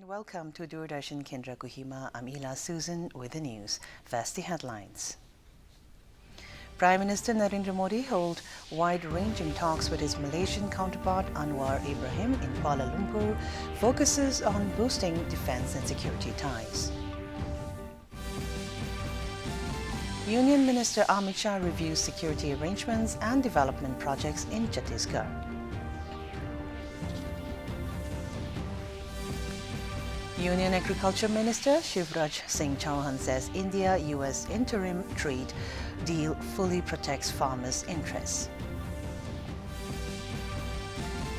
Welcome to Doordarshan Kendra Kohima. I'm Ila Susan with the news. First, the headlines. Prime Minister Narendra Modi held wide-ranging talks with his Malaysian counterpart Anwar Ibrahim in Kuala Lumpur, focuses on boosting defense and security ties. Union Minister Amit Shah reviews security arrangements and development projects in Chhattisgarh. Union Agriculture Minister Shivraj Singh Chauhan says India-US interim trade deal fully protects farmers' interests.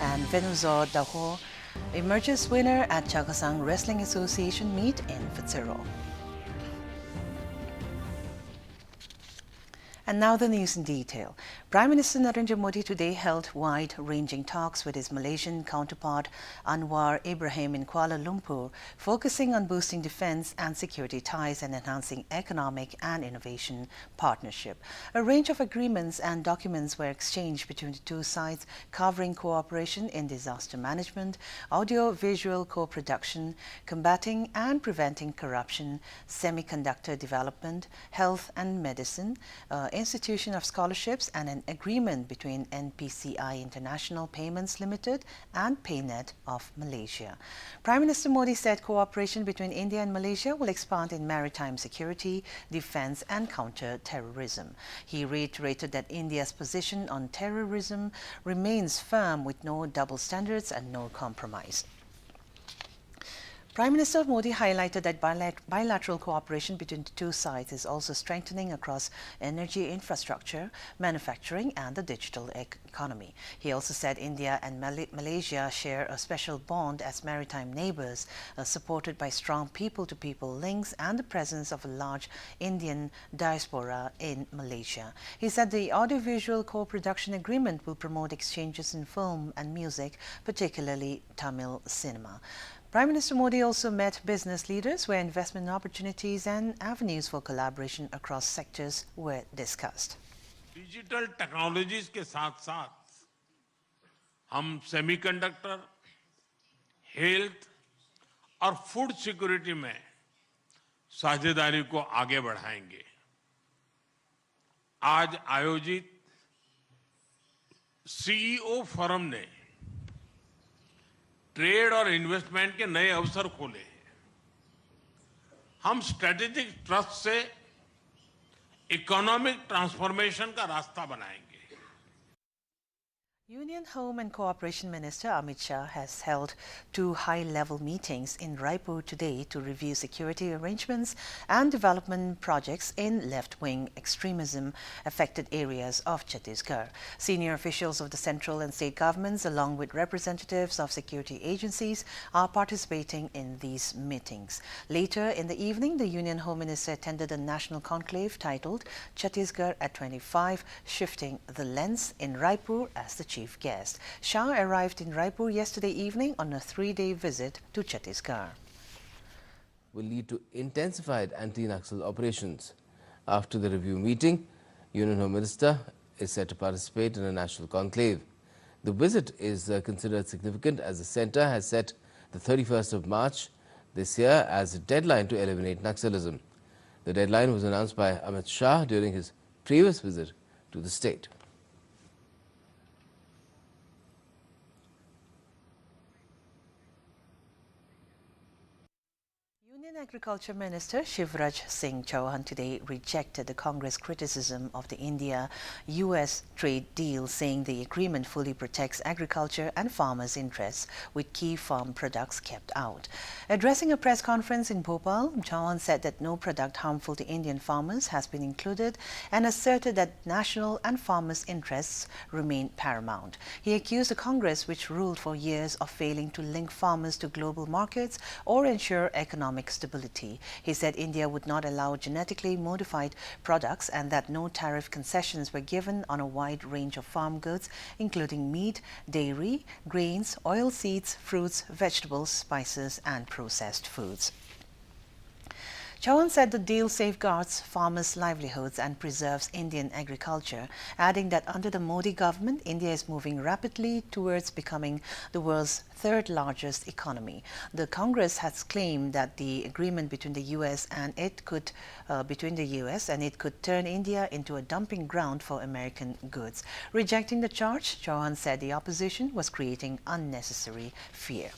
And Venuzor Daho emerges winner at Chakhasang Wrestling Association meet in Fitzroy. And now the news in detail. Prime Minister Narendra Modi today held wide-ranging talks with his Malaysian counterpart Anwar Ibrahim in Kuala Lumpur, focusing on boosting defense and security ties and enhancing economic and innovation partnership. A range of agreements and documents were exchanged between the two sides, covering cooperation in disaster management, audio-visual co-production, combating and preventing corruption, semiconductor development, health and medicine, institution of scholarships, and an agreement between NPCI International Payments Limited and PayNet of Malaysia. Prime Minister Modi said cooperation between India and Malaysia will expand in maritime security, defense and counter-terrorism. He reiterated that India's position on terrorism remains firm with no double standards and no compromise. Prime Minister Modi highlighted that bilateral cooperation between the two sides is also strengthening across energy infrastructure, manufacturing and the digital economy. He also said India and Malaysia share a special bond as maritime neighbors, supported by strong people-to-people links and the presence of a large Indian diaspora in Malaysia. He said the audiovisual co-production agreement will promote exchanges in film and music, particularly Tamil cinema. Prime Minister Modi also met business leaders where investment opportunities and avenues for collaboration across sectors were discussed. Digital technologies के साथ-साथ हम semiconductor, health और food security में साझेदारी को आगे बढ़ाएंगे। आज आयोजित सीईओ फोरम ने ट्रेड और इन्वेस्टमेंट के नए अवसर खोले हैं। हम स्ट्रेटेजिक ट्रस्ट से इकोनॉमिक ट्रांसफॉर्मेशन का रास्ता बनाएंगे। Union Home and Cooperation Minister Amit Shah has held two high-level meetings in Raipur today to review security arrangements and development projects in left-wing extremism-affected areas of Chhattisgarh. Senior officials of the central and state governments, along with representatives of security agencies, are participating in these meetings. Later in the evening, the Union Home Minister attended a national conclave titled Chhattisgarh at 25, Shifting the Lens in Raipur as the chief guest. Shah arrived in Raipur yesterday evening on a 3-day visit to Chhattisgarh. Will lead to intensified anti-Naxal operations. After the review meeting, Union Home Minister is set to participate in a national conclave. The visit is considered significant as the centre has set the 31st of March this year as a deadline to eliminate Naxalism. The deadline was announced by Amit Shah during his previous visit to the state. Union Agriculture Minister Shivraj Singh Chauhan today rejected the Congress criticism of the India-US trade deal, saying the agreement fully protects agriculture and farmers' interests, with key farm products kept out. Addressing a press conference in Bhopal, Chauhan said that no product harmful to Indian farmers has been included and asserted that national and farmers' interests remain paramount. He accused the Congress, which ruled for years, of failing to link farmers to global markets or ensure economic stability. He said India would not allow genetically modified products and that no tariff concessions were given on a wide range of farm goods, including meat, dairy, grains, oilseeds, fruits, vegetables, spices and processed foods. Chauhan said the deal safeguards farmers' livelihoods and preserves Indian agriculture, adding that under the Modi government, India is moving rapidly towards becoming the world's third largest economy. The Congress has claimed that the agreement between the US and it could turn India into a dumping ground for American goods. Rejecting the charge, Chauhan said the opposition was creating unnecessary fear.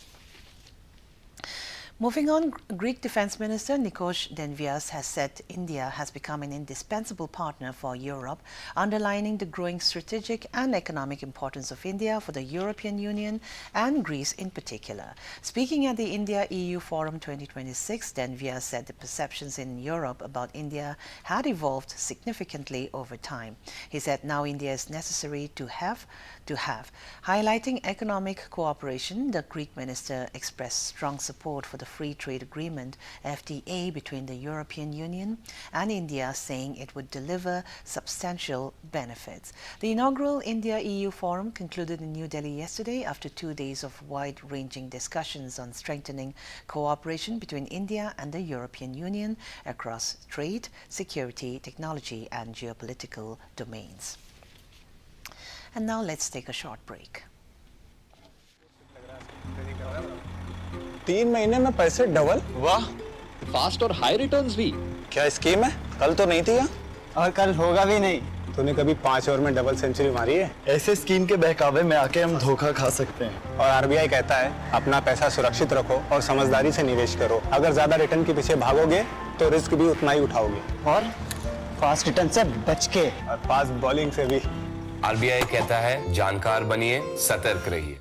Moving on, Greek Defense Minister Nikos Denvias has said India has become an indispensable partner for Europe, underlining the growing strategic and economic importance of India for the European Union and Greece in particular. Speaking at the India-EU Forum 2026, Denvias said the perceptions in Europe about India had evolved significantly over time. He said now India is necessary to have. Highlighting economic cooperation, the Greek minister expressed strong support for the Free Trade Agreement (FTA) between the European Union and India, saying it would deliver substantial benefits. The inaugural India-EU Forum concluded in New Delhi yesterday after 2 days of wide-ranging discussions on strengthening cooperation between India and the European Union across trade, security, technology and geopolitical domains. And now let's take a short break. 3 महीने में पैसे double. वाह, fast और high returns भी। क्या scheme है? कल तो नहीं थी यहाँ। और कल होगा भी नहीं। तूने कभी 5 ओवर में डबल सेंचुरी मारी है? ऐसे स्कीम के बहकावे में आके हम धोखा खा सकते हैं। और आरबीआई कहता है अपना पैसा सुरक्षित रखो और समझदारी से निवेश करो। अगर ज्यादा रिटर्न के पीछे भागोगे तो रिस्क भी उतना ही उठाओगे। और फास्ट रिटर्न से बच के। और फास्ट बॉलिंग से भी। आरबीआई कहता है जानकार बनिए, सतर्क रहिए।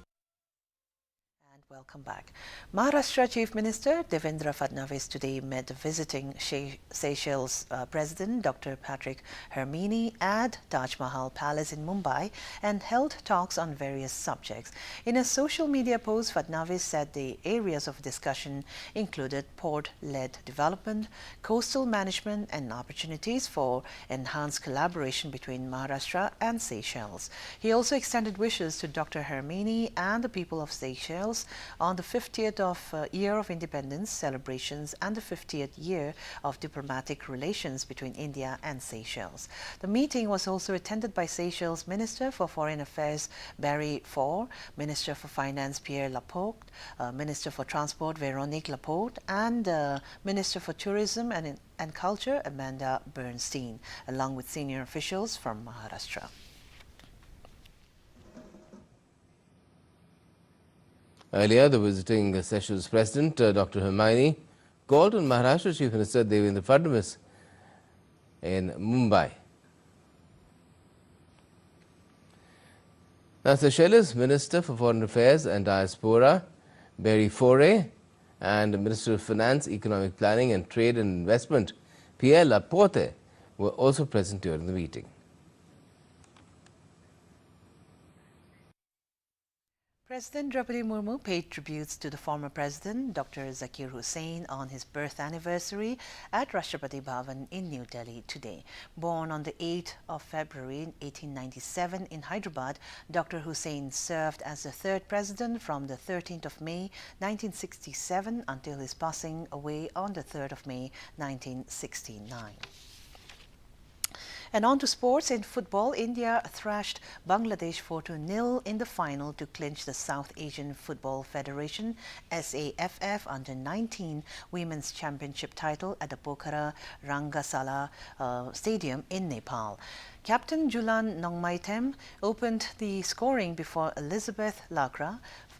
Welcome back. Maharashtra Chief Minister Devendra Fadnavis today met the visiting Seychelles President Dr. Patrick Hermini at Taj Mahal Palace in Mumbai and held talks on various subjects. In a social media post, Fadnavis said the areas of discussion included port-led development, coastal management and opportunities for enhanced collaboration between Maharashtra and Seychelles. He also extended wishes to Dr. Hermini and the people of Seychelles on the 50th year of independence celebrations and the 50th year of diplomatic relations between India and Seychelles. The meeting was also attended by Seychelles Minister for Foreign Affairs Barry Faure, Minister for Finance Pierre Laporte, Minister for Transport Veronique Laporte, and Minister for Tourism and Culture Amanda Bernstein, along with senior officials from Maharashtra. Earlier, the visiting Seychelles President, Dr. Hermione, called on Maharashtra Chief Minister Devendra Fadnavis in Mumbai. Now, Seychelles Minister for Foreign Affairs and Diaspora, Barry Faure, and Minister of Finance, Economic Planning and Trade and Investment, Pierre Laporte, were also present during the meeting. President Draupadi Murmu paid tributes to the former president, Dr. Zakir Hussain, on his birth anniversary at Rashtrapati Bhavan in New Delhi today. Born on the 8th of February 1897 in Hyderabad, Dr. Hussain served as the third president from the 13th of May 1967 until his passing away on the 3rd of May 1969. And on to sports. In football, India thrashed Bangladesh 4-0 in the final to clinch the South Asian Football Federation SAFF Under-19 Women's Championship title at the Pokhara Rangasala Stadium in Nepal. Captain Julan Nongmaitem opened the scoring before Elizabeth Lakra,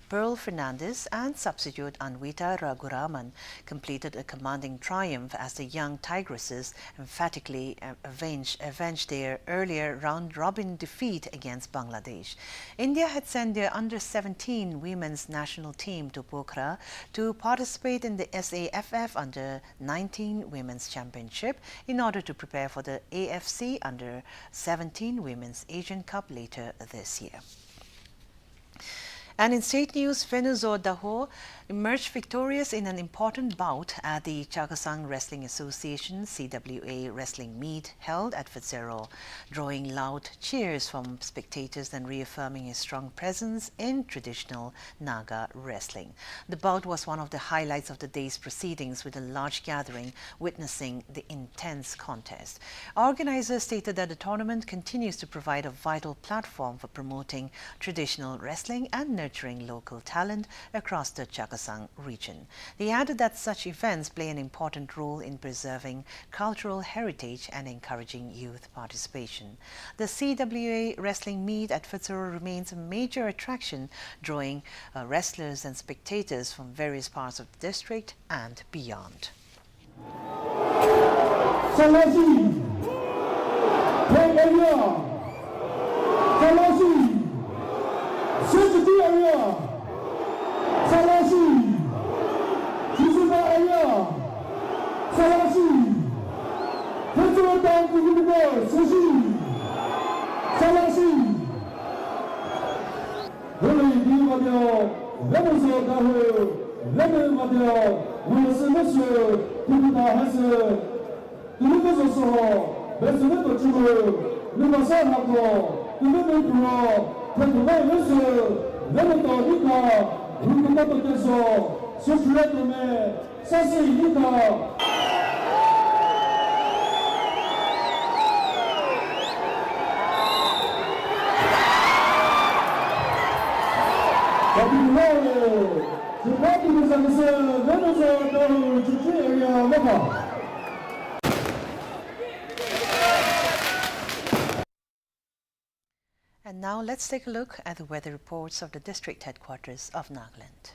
Pearl Fernandez and substitute Anvita Raghuraman completed a commanding triumph as the young Tigresses emphatically avenged their earlier round-robin defeat against Bangladesh. India had sent their under-17 women's national team to Pokhara to participate in the SAFF Under-19 Women's Championship in order to prepare for the AFC Under-17 Women's Asian Cup later this year. And in state news, Venuzor Daho emerged victorious in an important bout at the Chakasang Wrestling Association CWA wrestling meet held at Fitzgerald, drawing loud cheers from spectators and reaffirming his strong presence in traditional Naga wrestling. The bout was one of the highlights of the day's proceedings, with a large gathering witnessing the intense contest. Organizers stated that the tournament continues to provide a vital platform for promoting traditional wrestling and nurturing local talent across the Chakasang region. They added that such events play an important role in preserving cultural heritage and encouraging youth participation. The CWA wrestling meet at Fitzgerald remains a major attraction, drawing wrestlers and spectators from various parts of the district and beyond. And now let's take a look at the weather reports of the district headquarters of Nagaland.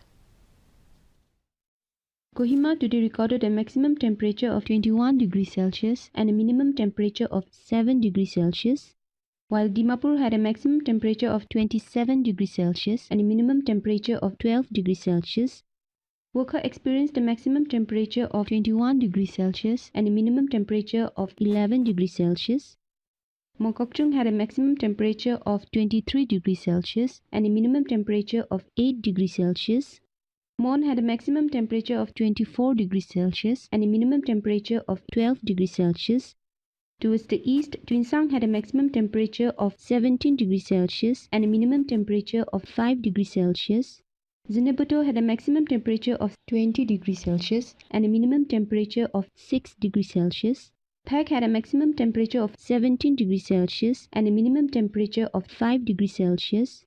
Kohima today recorded a maximum temperature of 21 degrees Celsius and a minimum temperature of 7 degrees Celsius, while Dimapur had a maximum temperature of 27 degrees Celsius and a minimum temperature of 12 degrees Celsius. Wokha experienced a maximum temperature of 21 degrees Celsius and a minimum temperature of 11 degrees Celsius. Mokokchung had a maximum temperature of 23 degrees Celsius and a minimum temperature of 8 degrees Celsius. Mon had a maximum temperature of 24 degrees Celsius and a minimum temperature of 12 degrees Celsius. Towards the east, Twinsang had a maximum temperature of 17 degrees Celsius and a minimum temperature of 5 degrees Celsius. Zinabuto had a maximum temperature of 20 degrees Celsius and a minimum temperature of 6 degrees Celsius. Phak had a maximum temperature of 17 degrees Celsius and a minimum temperature of 5 degrees Celsius.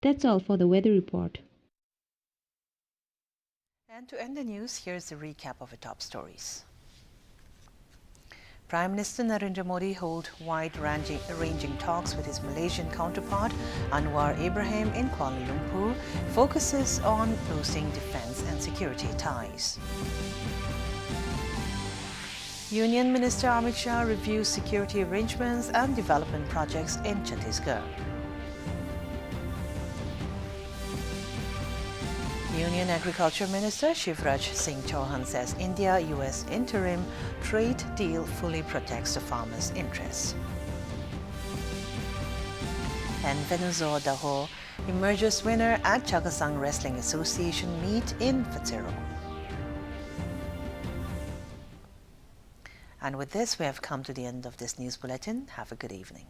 That's all for the weather report. And to end the news, here's a recap of the top stories. Prime Minister Narendra Modi held wide-ranging talks with his Malaysian counterpart Anwar Ibrahim in Kuala Lumpur, focuses on boosting defence and security ties. Union Minister Amit Shah reviews security arrangements and development projects in Chhattisgarh. Union Agriculture Minister Shivraj Singh Chauhan says India-US interim trade deal fully protects the farmers' interests. And Venuzor Daho emerges winner at Chakasang Wrestling Association meet in Fitzgerald. And with this, we have come to the end of this news bulletin. Have a good evening.